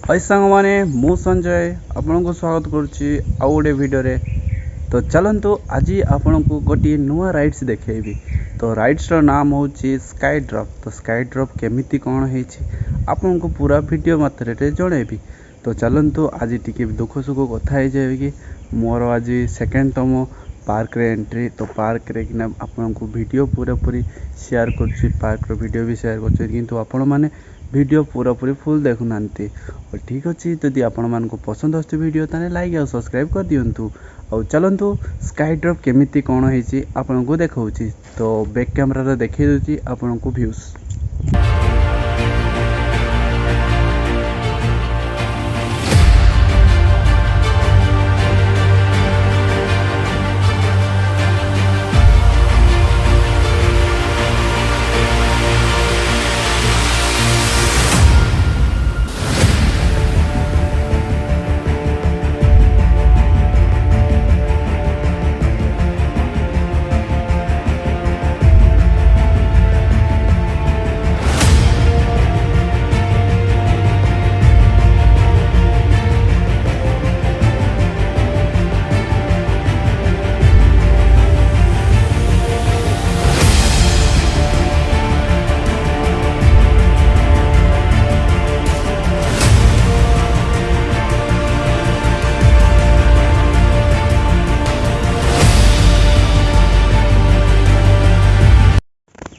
हाय सांग माने मु संजय आपन को स्वागत करुच्ची आउ गोटे वीडियो रे। तो चलतु आज आपन को गोटे नुआ राइड्स देखेबी। तो राइड्स रो नाम होची स्काई ड्रॉप। तो स्काई ड्रॉप केमिति कौन होईची आपन को पूरा वीडियो मात्रे रे जणेबी। तो चलतु आज टिके दुख सुख कथा हो जाए कि मोर आज सेकेंड तम पार्क रे एंट्री। तो पार्क रे किना आपन को वीडियो पूरा पूरी शेयर करछि, पार्क रो वीडियो भी शेयर करछि, किंतु आपण माने वीडियो पूरा पूरी फुल देखु नांती। और ठीक अच्छे जदि आपण मान को पसंद आछे वीडियो ताने लाइक और सब्सक्राइब कर दियंतु। और चलंतु स्काई ड्रॉप केमिति कोन होईची आपण को देखाउची। तो बैक कैमरा रे देखै दोची आपण को व्यूज।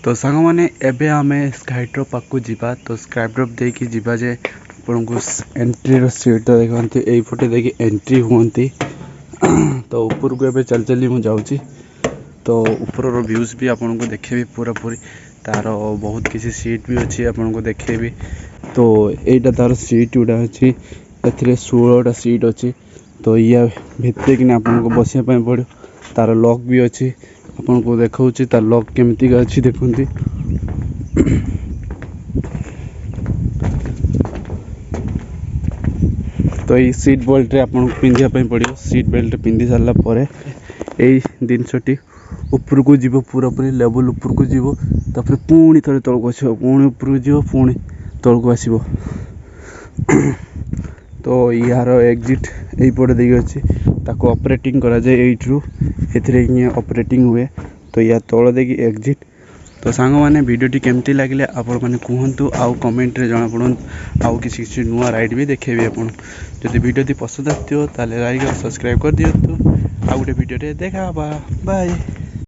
तो सांग माने एबे आमे स्काई ड्रॉप पाकू जीवा। तो स्काई ड्रॉप देकी जीवा जे आपन को एंट्री रो सीट देखंती एई फोटे देखि एंट्री होंती। तो ऊपर को एबे चल चली मु जाउची। तो ऊपर रो व्यूज भी आपन को देखेबी पूरा पूरी। तार बहुत किसी सीट भी अछि आपन को देखेबी। तो एटा तार सीट उडा अछि, एथिरे 16 टा सीट अछि। तो या भित्ते कि आपन को बसिया पय पड़ो। तार लॉक भी अछि आपन को देखाउची। तार लॉक केमिति का अछि देखंती। तो ये सीट बेल्ट रे आपन को पिंधिया पय पड़ियो। सीट बेल्ट पिंधि सारला परे एई दिनसटी ऊपर को जीवो, पूरा पूरी लेवल ऊपर को जीवो। तापर पुणी थरे तळ को आसीबो, पुणी ऊपर को जीवो, पुणी तळ को आसीबो। तो यार एग्जिट एई पड़े देई अछि। ताको ऑपरेटिंग करा जाय एइट्रु, एथिरे हि ऑपरेटिंग हुए। तो या तळ देकी एग्जिट। तो सांग माने वीडियो टी केमती लागले आपण माने कहंतु, आउ कमेंट रे जणा पडन। आउ किसी किसी नुआ राइड भी देखेबी आपण। जदि वीडियो टी पसंद आथियो ताले लाइक और सब्सक्राइब कर दियंतु। आउ गोटे वीडियो रे देखा बा बाय।